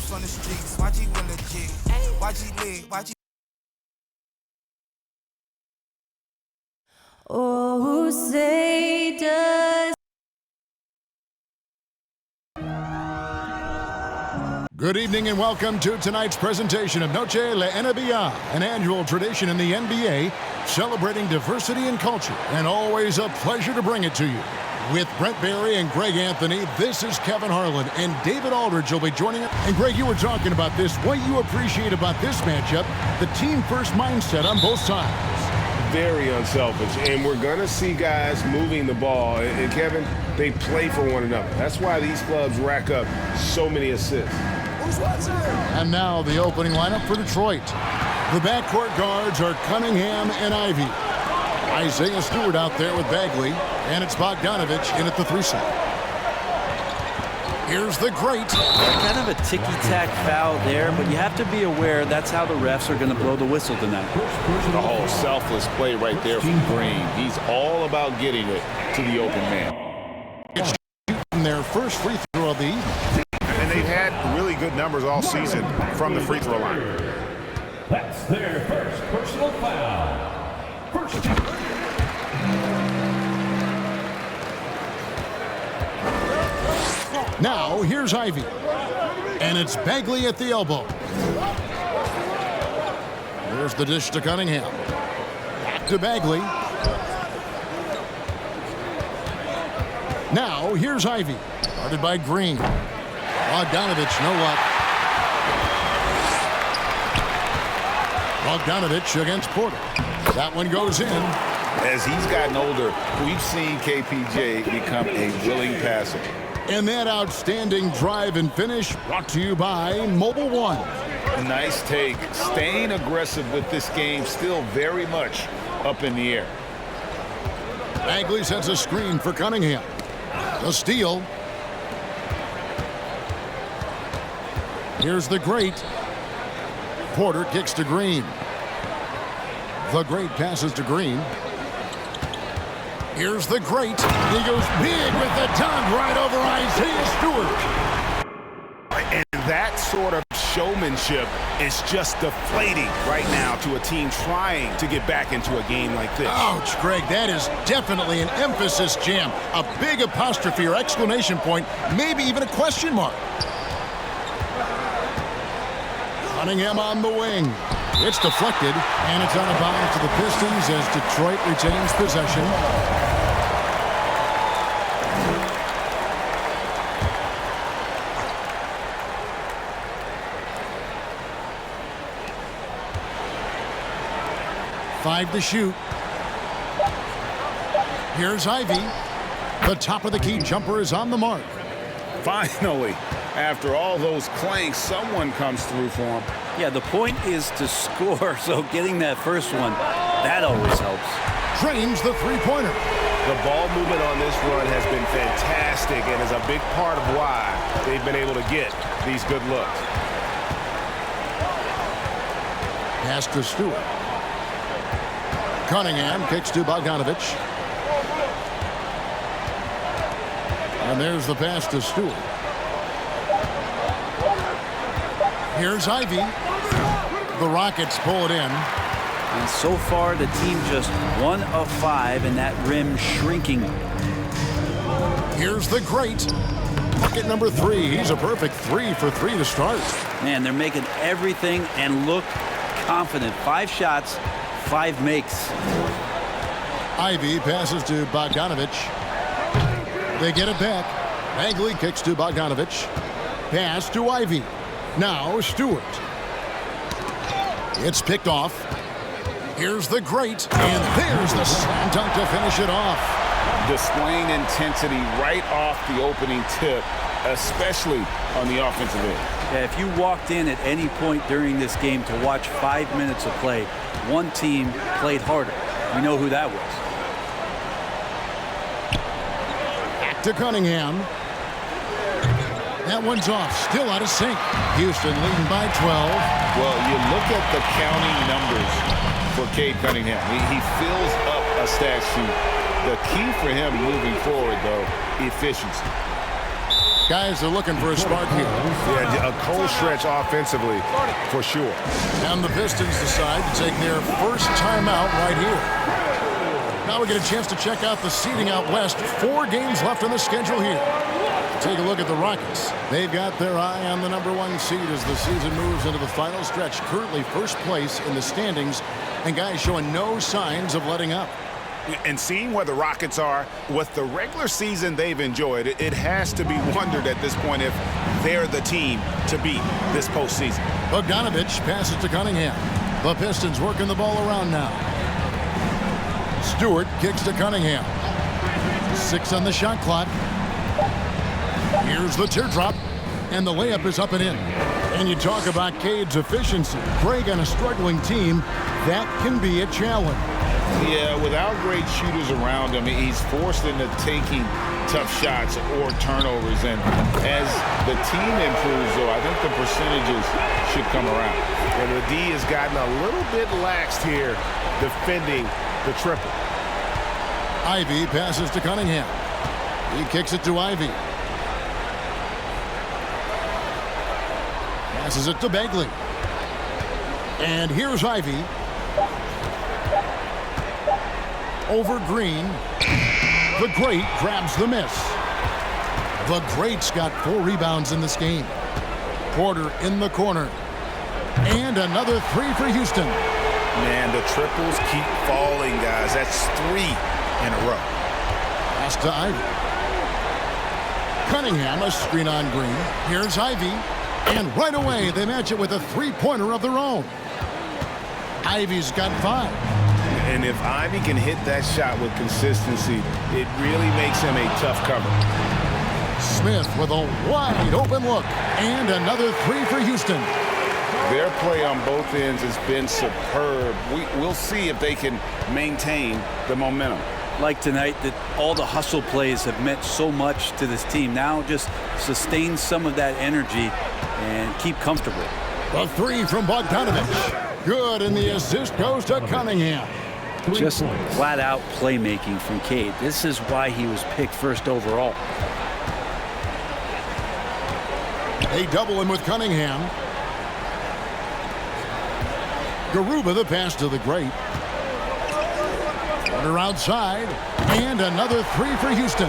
drops on the streets. YG will legit. YG lit. YG. Oh, say does. Good evening and welcome to tonight's presentation of Noche La NBA, an annual tradition in the NBA celebrating diversity and culture, and always a pleasure to bring it to you. With Brent Barry and Greg Anthony, this is Kevin Harlan, and David Aldridge will be joining us. And Greg, you were talking about this. What you appreciate about this matchup, the team-first mindset on both sides. Very unselfish, and we're going to see guys moving the ball. And Kevin, they play for one another. That's why these clubs rack up so many assists. And now the opening lineup for Detroit. The backcourt guards are Cunningham and Ivy. Isaiah Stewart out there with Bagley, and it's Bogdanovich in at the 3 side. Here's the great. Kind of a ticky-tack foul there, but you have to be aware that's how the refs are going to blow the whistle tonight. The whole selfless play right there from Green. He's all about getting it to the open man. Shooting their first free throw of the evening. And they've had really good numbers all season from the free throw line. That's their first personal foul. First. Now, here's Ivy. And it's Bagley at the elbow. There's the dish to Cunningham. Back to Bagley. Now, here's Ivy. Guarded by Green. Bogdanovich, no luck. Bogdanovich against Porter. That one goes in. As he's gotten older, we've seen KPJ become a willing passer. And that outstanding drive and finish brought to you by Mobile One. Nice take. Staying aggressive with this game, still very much up in the air. Bagley sets a screen for Cunningham. The steal. Here's the great. Porter kicks to Green. The great passes to Green. Here's the great. He goes big with the dunk right over Isaiah Stewart. And that sort of showmanship is just deflating right now to a team trying to get back into a game like this. Ouch, Greg, that is definitely an emphasis jam. A big apostrophe or exclamation point, maybe even a question mark. Cunningham on the wing. It's deflected, and it's out of bounds to the Pistons as Detroit retains possession. Five to shoot. Here's Ivy. The top of the key jumper is on the mark. Finally, after all those clanks, someone comes through for him. Yeah, the point is to score, so getting that first one, that always helps. Drains the three-pointer. The ball movement on this run has been fantastic and is a big part of why they've been able to get these good looks. Pass to Stewart. Cunningham kicks to Bogdanovich. And there's the pass to Stewart. Here's Ivy. The Rockets pull it in. And so far, the team just 1 of 5, and that rim shrinking. Here's the great. Bucket number 3. He's a perfect 3 for 3 to start. Man, they're making everything and look confident. 5 shots, 5 makes. Ivy passes to Bogdanovich. They get it back. Bagley kicks to Bogdanovich. Pass to Ivy. Now Stewart. It's picked off. Here's the great. And there's the slam dunk to finish it off. Displaying intensity right off the opening tip, especially on the offensive end. Yeah, if you walked in at any point during this game to watch 5 minutes of play, one team played harder. We know who that was. Back to Cunningham. That one's off, still out of sync. Houston leading by 12. Well, you look at the counting numbers for Cade Cunningham. He fills up a stat sheet. The key for him moving forward, though, efficiency. Guys are looking for a spark here. Yeah, a cold stretch offensively for sure. And the Pistons decide to take their first timeout right here. Now we get a chance to check out the seeding out west. 4 games left on the schedule here. Take a look at the Rockets. They've got their eye on the #1 seed as the season moves into the final stretch. Currently first place in the standings, and guys showing no signs of letting up. And seeing where the Rockets are with the regular season they've enjoyed, it has to be wondered at this point if they're the team to beat this postseason. Bogdanovich passes to Cunningham. The Pistons working the ball around now. Stewart kicks to Cunningham. 6 on the shot clock. Here's the teardrop, and the layup is up and in. And you talk about Cade's efficiency. Craig on a struggling team, that can be a challenge. Yeah, without great shooters around him, he's forced into taking tough shots or turnovers. And as the team improves, though, I think the percentages should come around. And the D has gotten a little bit laxed here defending the triple. Ivy passes to Cunningham. He kicks it to Ivy. Passes it to Bagley. And here's Ivy. Over Green. The Great grabs the miss. The Great's got 4 rebounds in this game. Porter in the corner. And another 3 for Houston. Man, the triples keep falling, guys. That's 3 in a row. Pass to Ivy. Cunningham, a screen on Green. Here's Ivy. And right away, they match it with a 3-pointer of their own. Ivy's got 5. And if Ivy can hit that shot with consistency, it really makes him a tough cover. Smith with a wide open look. And another 3 for Houston. Their play on both ends has been superb. We'll see if they can maintain the momentum. Like tonight, that all the hustle plays have meant so much to this team. Now just sustain some of that energy and keep comfortable. The 3 from Bogdanovich. Good, and the assist goes to Cunningham. Just flat-out playmaking from Cade. This is why he was picked first overall. They double him with Cunningham. Garuba the pass to the Great. Porter outside. And another 3 for Houston.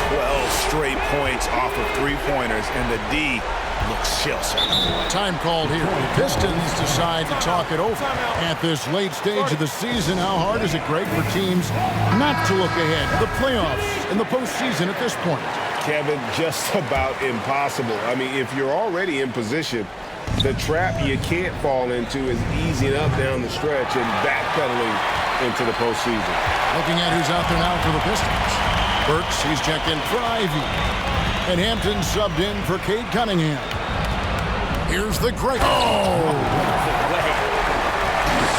12 straight points off of 3-pointers, and the D looks shell-shocked. Time called here. The Pistons decide to talk it over. At this late stage of the season, how hard is it, Greg, for teams not to look ahead to the playoffs and the postseason at this point? Kevin, just about impossible. I mean, if you're already in position, the trap you can't fall into is easing up down the stretch and backpedaling into the postseason. Looking at who's out there now for the Pistons. Burks, he's checked in for Ivy. And Hampton subbed in for Cade Cunningham. Here's the Great. Oh!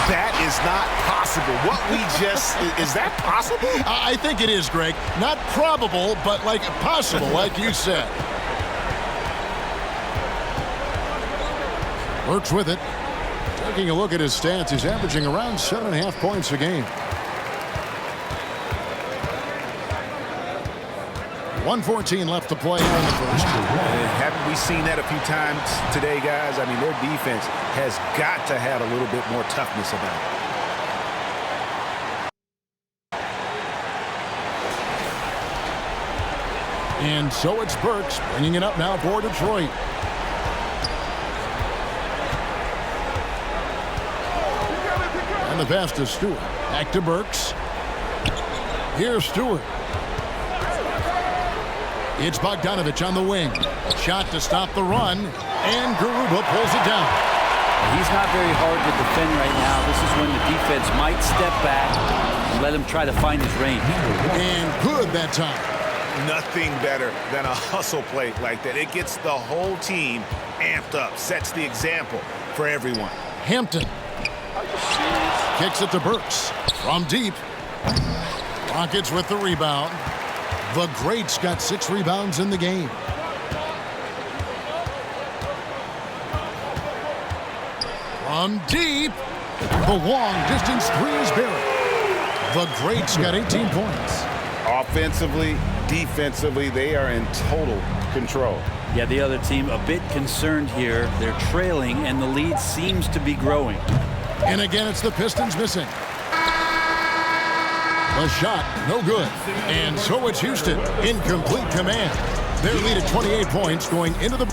That is not possible. What we just, is that possible? I think it is, Greg. Not probable, but like possible, like you said. Works with it. Taking a look at his stats, he's averaging around 7.5 points a game. 1:14 left to play here in the first. Haven't we seen that a few times today, guys? I mean, their defense has got to have a little bit more toughness about it. And so it's Burks bringing it up now for Detroit. And the pass to Stewart. Back to Burks. Here's Stewart. It's Bogdanovich on the wing. Shot to stop the run. And Garuba pulls it down. He's not very hard to defend right now. This is when the defense might step back and let him try to find his range. And good that time. Nothing better than a hustle play like that. It gets the whole team amped up, sets the example for everyone. Hampton kicks it to Burks from deep. Rockets with the rebound. The Great's got 6 rebounds in the game. From deep, the long-distance 3 is buried. The Great's got 18 points. Offensively, defensively, they are in total control. Yeah, the other team a bit concerned here. They're trailing, and the lead seems to be growing. And again, it's the Pistons missing. The shot, no good. And so it's Houston in complete command. Their lead at 28 points going into the...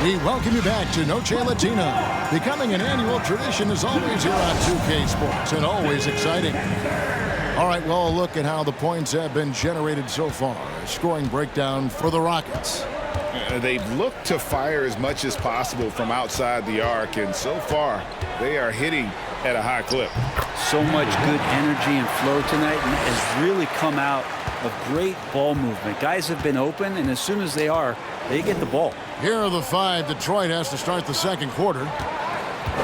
We welcome you back to Noche Latina. Becoming an annual tradition is always here on 2K Sports and always exciting. All right, well, look at how the points have been generated so far. A scoring breakdown for the Rockets. They've looked to fire as much as possible from outside the arc, and so far they are hitting at a high clip. So much good energy and flow tonight, and has really come out of great ball movement. Guys have been open, and as soon as they get the ball. Here are the five Detroit has to start the second quarter.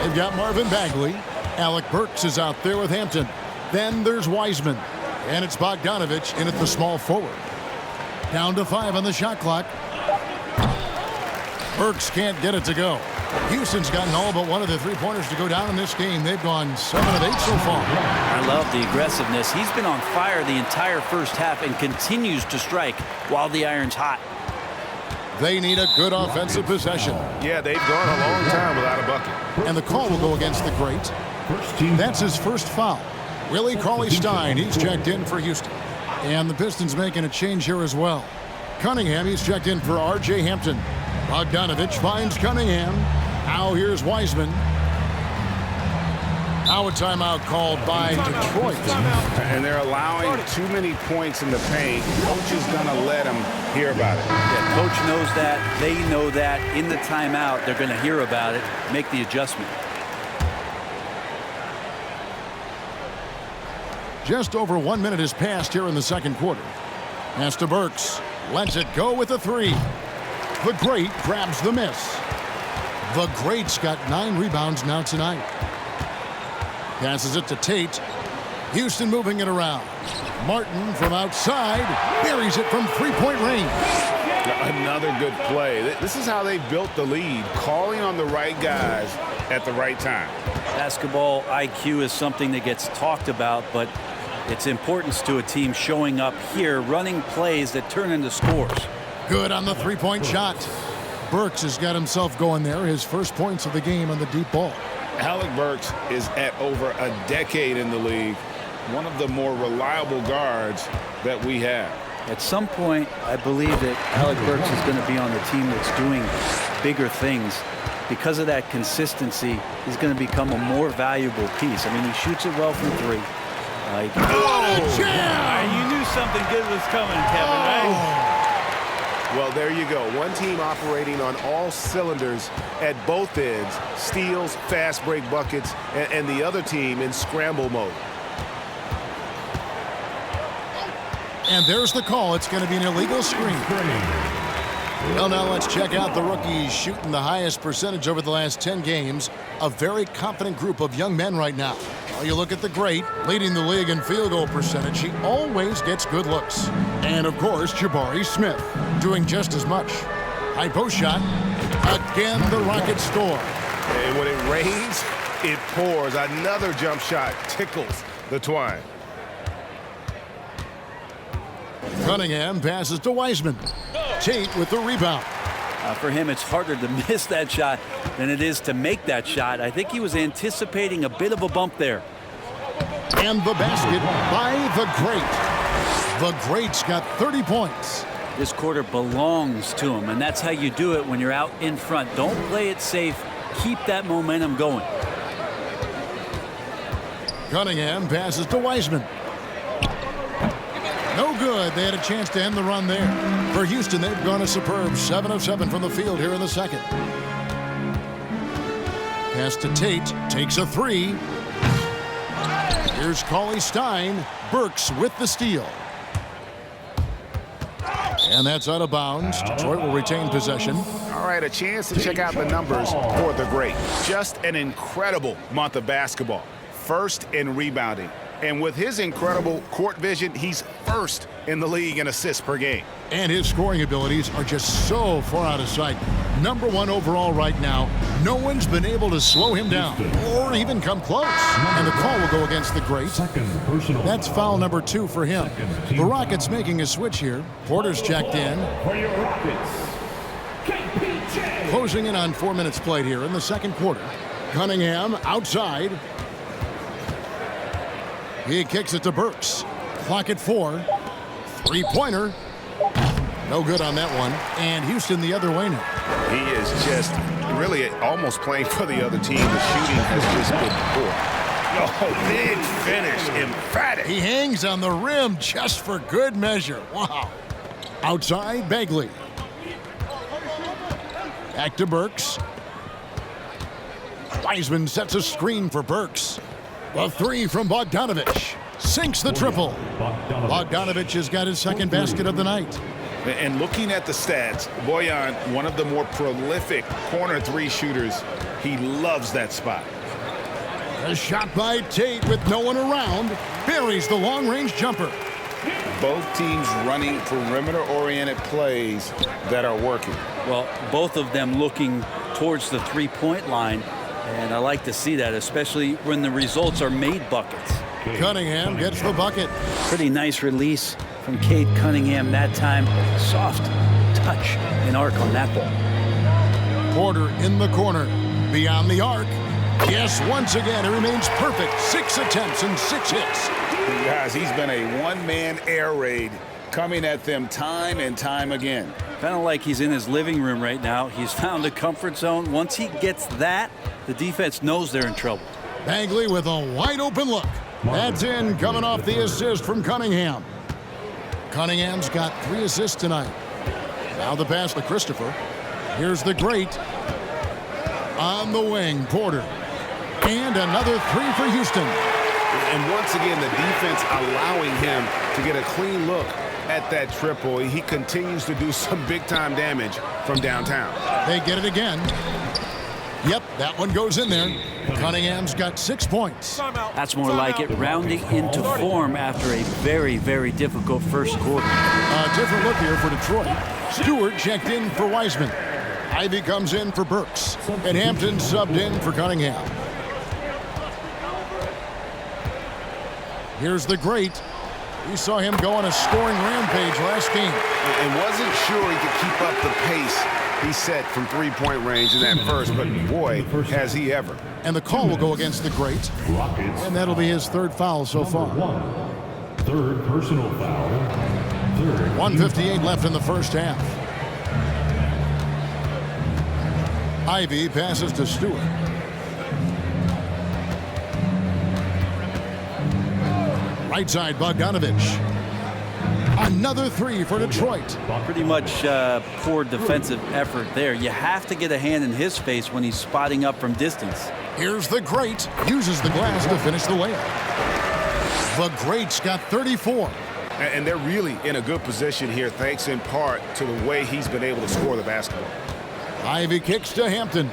They've got Marvin Bagley. Alec Burks is out there with Hampton. Then there's Wiseman. And it's Bogdanovich in at the small forward. Down to 5 on the shot clock. Burks can't get it to go. Houston's gotten all but one of the three-pointers to go down in this game. They've gone 7 of 8 so far. I love the aggressiveness. He's been on fire the entire first half and continues to strike while the iron's hot. They need a good offensive possession. Yeah, they've gone a long time without a bucket. And the call will go against the great. That's his first foul. Willie Cauley-Stein, he's checked in for Houston. And the Pistons making a change here as well. Cunningham, he's checked in for R.J. Hampton. Bogdanovich finds Cunningham. Now here's Wiseman. Now a timeout called by Detroit. And they're allowing too many points in the paint. Coach is going to let them hear about it. Yeah, coach knows that. They know that. In the timeout, they're going to hear about it, make the adjustment. Just over 1 minute has passed here in the second quarter. Pass to Burks. Lets it go with a three. The Great grabs the miss. The Great's got 9 rebounds now tonight. Passes it to Tate. Houston moving it around. Martin from outside buries it from three-point range. Another good play. This is how they built the lead, calling on the right guys at the right time. Basketball IQ is something that gets talked about, but its importance to a team showing up here, running plays that turn into scores. Good on the three-point shot. Burks has got himself going there. His first points of the game on the deep ball. Alec Burks is at over a decade in the league. One of the more reliable guards that we have. At some point, I believe that Alec Burks is going to be on the team that's doing bigger things. Because of that consistency, he's going to become a more valuable piece. I mean, he shoots it well from three. Jam! You knew something good was coming, Kevin, right? Well, there you go. One team operating on all cylinders at both ends. Steals, fast break buckets, and the other team in scramble mode. And there's the call. It's going to be an illegal screen. Well, now let's check out the rookies shooting the highest percentage over the last 10 games. A very confident group of young men right now. Well, you look at the Great, leading the league in field goal percentage. He always gets good looks. And, of course, Jabari Smith doing just as much. High post shot. Again, the Rockets score. And when it rains, it pours. Another jump shot tickles the twine. Cunningham passes to Wiseman. Tate with the rebound. For him, it's harder to miss that shot than it is to make that shot. I think he was anticipating a bit of a bump there. And the basket by the Great. The Great's got 30 points. This quarter belongs to him, and that's how you do it when you're out in front. Don't play it safe. Keep that momentum going. Cunningham passes to Wiseman. No good. They had a chance to end the run there. For Houston, they've gone a superb 7 of 7 from the field here in the second. Pass to Tate. Takes a three. Here's Cauley-Stein. Burks with the steal. And that's out of bounds. Detroit will retain possession. All right, a chance to check out the numbers for the Great. Just an incredible month of basketball. First in rebounding, And with his incredible court vision, he's first in the league in assists per game. And his scoring abilities are just so far out of sight. #1 overall right now. No one's been able to slow him down or even come close. And the call will go against the great. That's foul number 2 for him. The Rockets making a switch here. Porter's checked in. For your Rockets, KPJ. Closing in on 4 minutes played here in the second quarter. Cunningham outside. He kicks it to Burks. Clock at 4. Three-pointer. No good on that one. And Houston the other way now. He is just really almost playing for the other team. The shooting has just been poor. Oh, big finish, emphatic. He hangs on the rim just for good measure. Wow. Outside, Bagley. Back to Burks. Wiseman sets a screen for Burks. The 3 from Bogdanovich. Sinks the triple. Bogdanovich has got his second basket of the night. And looking at the stats, Bojan, one of the more prolific corner 3 shooters. He loves that spot. A shot by Tate with no one around. Buries the long-range jumper. Both teams running perimeter-oriented plays that are working. Well, both of them looking towards the three-point line, and I like to see that, especially when the results are made buckets. Cunningham gets the bucket. Pretty nice release from Cade Cunningham that time. Soft touch and arc on that ball. Porter in the corner. Beyond the arc. Yes, once again, it remains perfect. 6 attempts and 6 hits. Guys, he's been a one-man air raid coming at them time and time again. Kind of like he's in his living room right now. He's found a comfort zone. Once he gets that, the defense knows they're in trouble. Bagley with a wide-open look. That's in, coming off the assist from Cunningham. Cunningham's got 3 assists tonight. Now the pass to Christopher. Here's the great. On the wing, Porter. And another 3 for Houston. And once again, the defense allowing him to get a clean look at that triple. He continues to do some big-time damage from downtown. They get it again. Yep, that one goes in there. Cunningham's got 6 points. That's more like it, rounding into form after a very, very difficult first quarter. A different look here for Detroit. Stewart checked in for Wiseman. Ivy comes in for Burks. And Hampton subbed in for Cunningham. Here's the great. We saw him go on a scoring rampage last game. And wasn't sure he could keep up the pace he set from three-point range in that first, but boy, has he ever. And the call will go against the great. And that'll be his 3rd foul so far. 3rd personal foul. 1:58 left in the first half. Ivy passes to Stewart. Right side, Bogdanovich. Another 3 for Detroit. Pretty much poor defensive effort there. You have to get a hand in his face when he's spotting up from distance. Here's the great. Uses the glass to finish the layup. The great's got 34. And they're really in a good position here, thanks in part to the way he's been able to score the basketball. Ivy kicks to Hampton.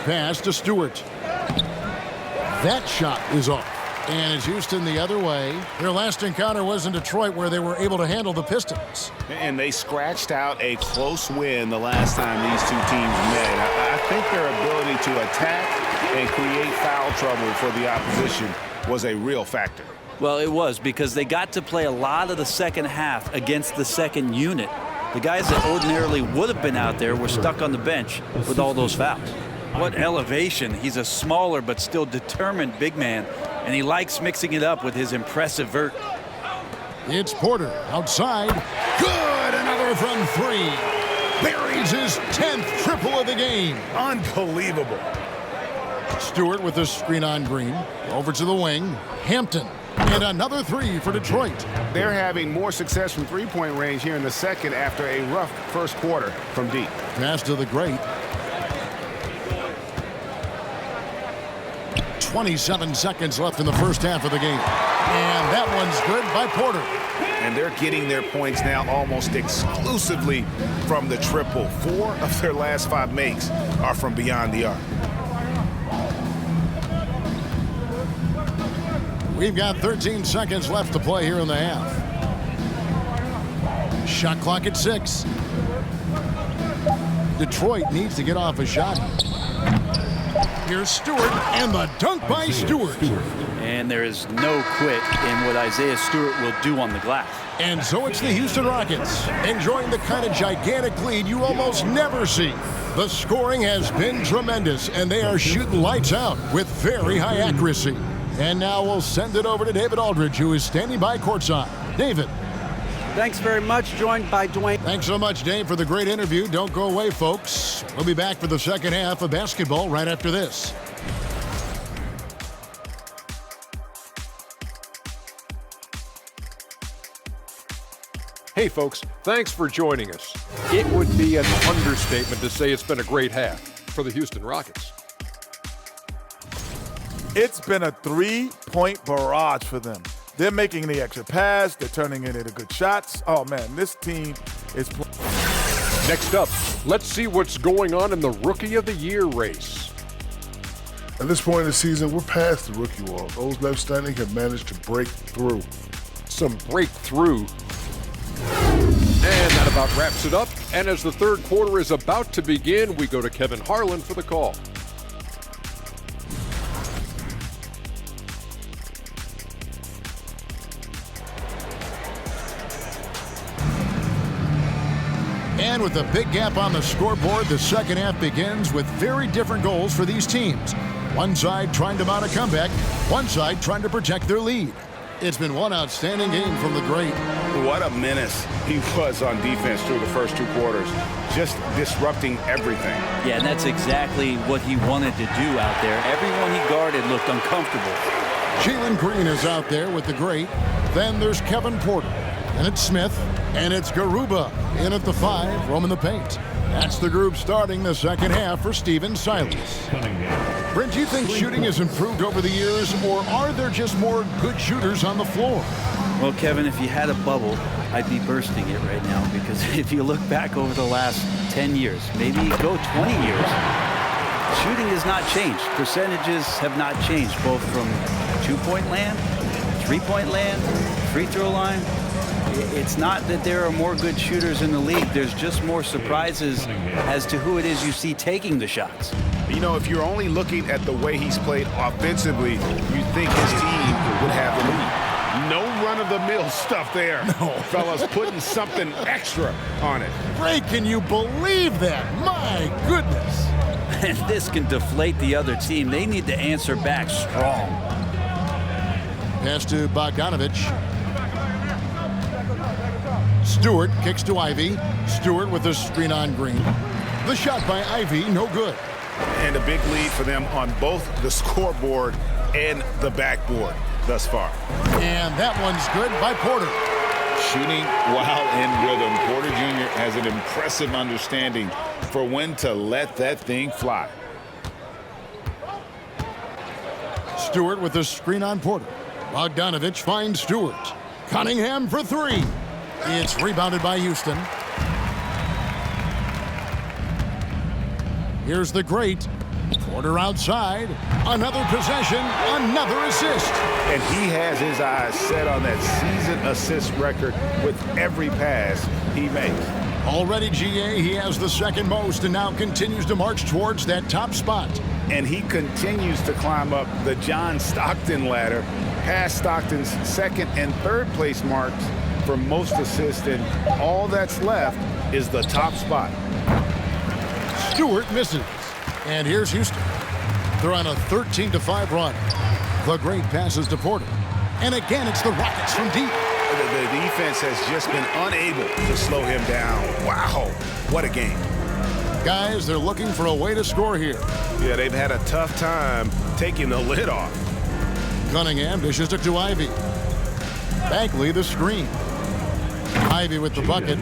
Pass to Stewart. That shot is off. And it's Houston the other way. Their last encounter was in Detroit, where they were able to handle the Pistons. And they scratched out a close win the last time these two teams met. I think their ability to attack and create foul trouble for the opposition was a real factor. Well, it was, because they got to play a lot of the second half against the second unit. The guys that ordinarily would have been out there were stuck on the bench with all those fouls. What elevation. He's a smaller but still determined big man, and he likes mixing it up with his impressive vert. It's Porter outside. Good! Another from 3. Buries his 10th triple of the game. Unbelievable. Stewart with the screen on Green. Over to the wing. Hampton. And another 3 for Detroit. They're having more success from three-point range here in the second after a rough first quarter from deep. Pass to the great. 27 seconds left in the first half of the game. And that one's good by Porter. And they're getting their points now almost exclusively from the triple. 4 of their last 5 makes are from beyond the arc. We've got 13 seconds left to play here in the half. Shot clock at 6. Detroit needs to get off a shot. Here's Stewart, and the dunk by Stewart. And there is no quit in what Isaiah Stewart will do on the glass. And so it's the Houston Rockets, enjoying the kind of gigantic lead you almost never see. The scoring has been tremendous, and they are shooting lights out with very high accuracy. And now we'll send it over to David Aldridge, who is standing by courtside. David. Thanks very much, joined by Dwayne. Thanks so much, Dave, for the great interview. Don't go away, folks. We'll be back for the second half of basketball right after this. Hey folks, thanks for joining us. It would be an understatement to say it's been a great half for the Houston Rockets. It's been a three-point barrage for them. They're making the extra pass. They're turning it into good shots. Oh, man, this team is... Next up, let's see what's going on in the Rookie of the Year race. At this point in the season, we're past the rookie wall. Those left standing have managed to break through. Some breakthrough. And that about wraps it up. And as the third quarter is about to begin, we go to Kevin Harlan for the call. And with a big gap on the scoreboard, the second half begins with very different goals for these teams. One side trying to mount a comeback, one side trying to protect their lead. It's been one outstanding game from the great. What a menace he was on defense through the first 2 quarters, just disrupting everything. Yeah, and that's exactly what he wanted to do out there. Everyone he guarded looked uncomfortable. Jalen Green is out there with the great. Then there's Kevin Porter. And it's Smith. And it's Garuba in at the 5, roaming the paint. That's the group starting the second half for Steven Silas. Brent, do you think shooting has improved over the years, or are there just more good shooters on the floor? Well, Kevin, if you had a bubble, I'd be bursting it right now, because if you look back over the last 10 years, maybe go 20 years, shooting has not changed. Percentages have not changed, both from two-point land, three-point land, free throw line. It's not that there are more good shooters in the league. There's just more surprises as to who it is you see taking the shots. You know, if you're only looking at the way he's played offensively, you think his team would have the lead. No run-of-the-mill stuff there. No. Fellas, putting something extra on it. Ray, can you believe that? My goodness. And this can deflate the other team. They need to answer back strong. Pass to Bogdanovich. Stewart kicks to Ivy. Stewart with a screen on Green. The shot by Ivy, no good. And a big lead for them on both the scoreboard and the backboard thus far. And that one's good by Porter. Shooting while in rhythm. Porter Jr. has an impressive understanding for when to let that thing fly. Stewart with a screen on Porter. Bogdanovich finds Stewart. Cunningham for 3. It's rebounded by Houston. Here's the great. Porter outside. Another possession. Another assist. And he has his eyes set on that season assist record with every pass he makes. Already, GA, he has the second most and now continues to march towards that top spot. And he continues to climb up the John Stockton ladder, past Stockton's second and third place marks for most assists, and all that's left is the top spot. Stewart misses. And here's Houston. They're on a 13-5 run. The great passes to Porter. And again, it's the Rockets from deep. The defense has just been unable to slow him down. Wow, what a game. Guys, they're looking for a way to score here. Yeah, they've had a tough time taking the lid off. Cunningham dishes it to Ivy. Bagley the screen. Ivy with the bucket.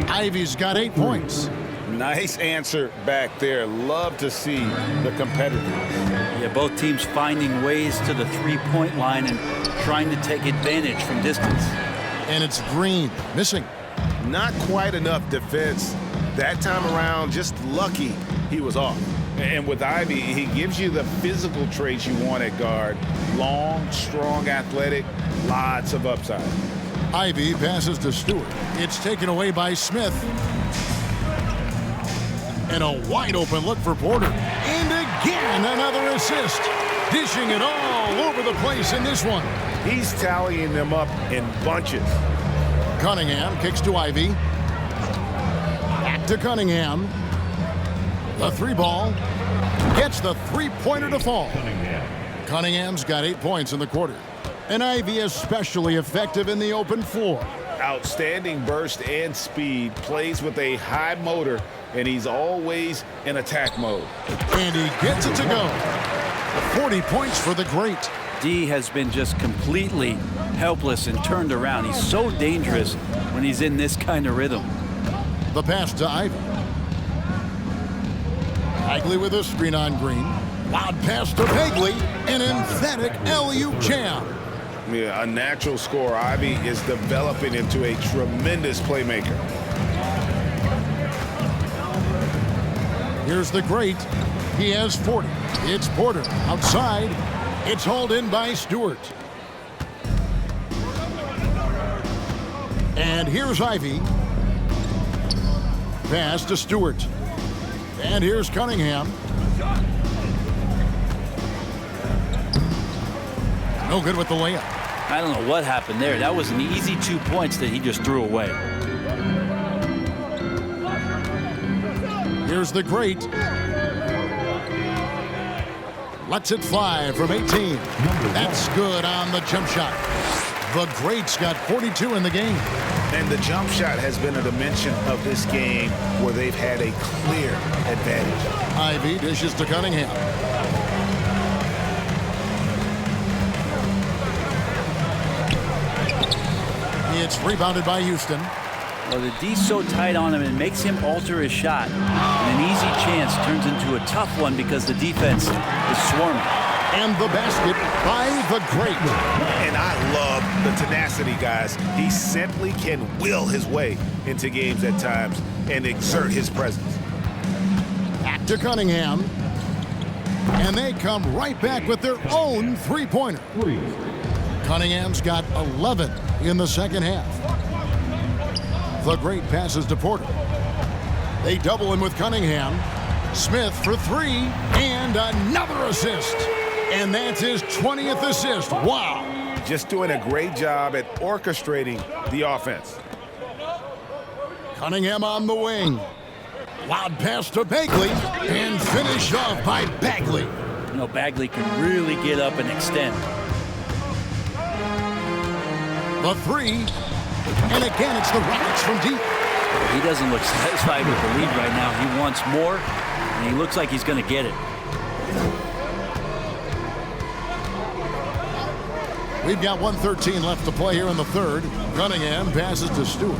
Ivy's got 8 points. Nice answer back there. Love to see the competitors. Yeah, both teams finding ways to the three-point line and trying to take advantage from distance. And it's Green missing. Not quite enough defense that time around. Just lucky he was off. And with Ivy, he gives you the physical traits you want at guard. Long, strong, athletic, lots of upside. Ivy passes to Stewart. It's taken away by Smith. And a wide open look for Porter. And again, another assist. Dishing it all over the place in this one. He's tallying them up in bunches. Cunningham kicks to Ivy. Back to Cunningham. The three ball. Gets the three-pointer to fall. Cunningham's got 8 points in the quarter. And Ivy especially effective in the open floor. Outstanding burst and speed. Plays with a high motor, and he's always in attack mode. And he gets it to go. 40 points for the great. D has been just completely helpless and turned around. He's so dangerous when he's in this kind of rhythm. The pass to Ivy. Bagley with a screen on Green. Loud pass to Bagley. An emphatic alley-oop jam. Yeah, a natural scorer. Ivy is developing into a tremendous playmaker. Here's the great. He has 40. It's Porter outside. It's hauled in by Stewart. And here's Ivy. Pass to Stewart. And here's Cunningham. No good with the layup. I don't know what happened there. That was an easy 2 points that he just threw away. Here's the great. Lets it fly from 18. That's good on the jump shot. The great's got 42 in the game. And the jump shot has been a dimension of this game where they've had a clear advantage. Ivy dishes to Cunningham. It's rebounded by Houston. Well, the D's so tight on him, it makes him alter his shot. And an easy chance turns into a tough one because the defense is swarming. And the basket by the great. And I love the tenacity, guys. He simply can will his way into games at times and exert his presence. Back to Cunningham. And they come right back with their own three-pointer. Cunningham's got 11 in the second half. The great passes to Porter. They double him with Cunningham. Smith for three, and another assist. And that's his 20th assist. Wow. Just doing a great job at orchestrating the offense. Cunningham on the wing. Loud pass to Bagley, and finished off by Bagley. You know, Bagley can really get up and extend. The three, and again it's the Rockets from deep. He doesn't look satisfied with the lead right now. He wants more, and he looks like he's going to get it. We've got 1:13 left to play here in the third. Cunningham passes to Stewart.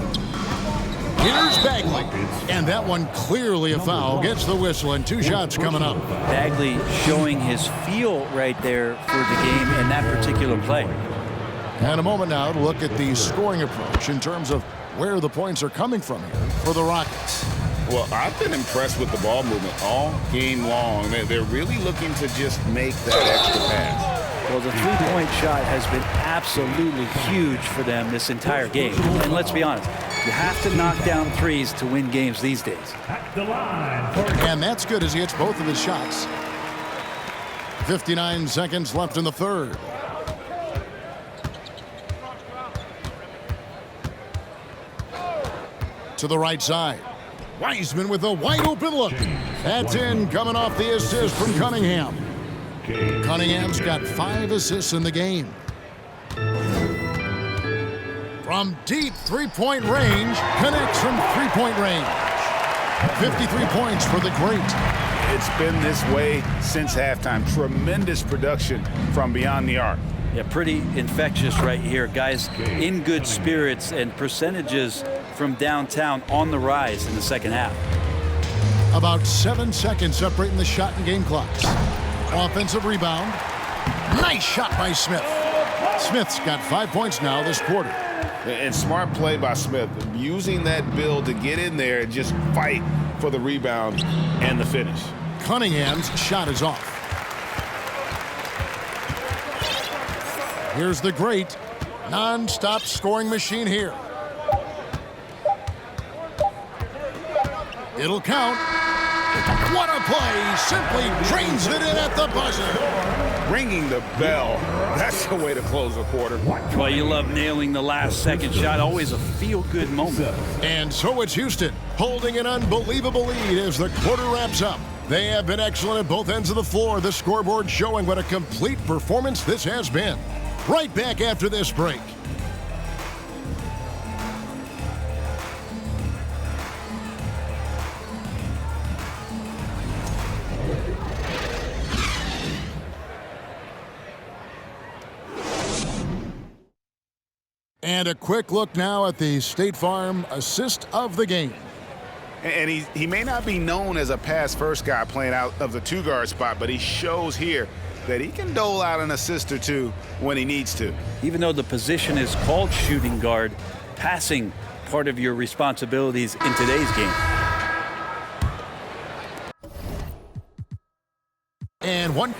Here's Bagley, and that one clearly a foul. Gets the whistle, and two shots coming up. Bagley showing his feel right there for the game in that particular play. And a moment now to look at the scoring approach in terms of where the points are coming from here for the Rockets. Well, I've been impressed with the ball movement all game long. They're really looking to just make that extra pass. Well, the three-point shot has been absolutely huge for them this entire game. And let's be honest, you have to knock down threes to win games these days. And that's good as he hits both of his shots. 59 seconds left in the third. To the right side. Wiseman with a wide open look. That's in, coming off the assist from Cunningham. Cunningham's got 5 assists in the game. From deep three-point range, connects from three-point range. 53 points for the great. It's been this way since halftime. Tremendous production from beyond the arc. Yeah, pretty infectious right here. Guys in good spirits, and percentages from downtown on the rise in the second half. About 7 seconds separating the shot and game clocks. Offensive rebound. Nice shot by Smith. Smith's got 5 points now this quarter. And smart play by Smith, using that build to get in there and just fight for the rebound and the finish. Cunningham's shot is off. Here's the great non-stop scoring machine here. It'll count. What a play! Simply drains it in at the buzzer. Ringing the bell. That's the way to close a quarter. Well, you love nailing the last second shot. Always a feel-good moment. And so it's Houston holding an unbelievable lead as the quarter wraps up. They have been excellent at both ends of the floor. The scoreboard showing what a complete performance this has been. Right back after this break. And a quick look now at the State Farm assist of the game. And he may not be known as a pass-first guy playing out of the two-guard spot, but he shows here that he can dole out an assist or two when he needs to. Even though the position is called shooting guard, passing part of your responsibilities in today's game. And one.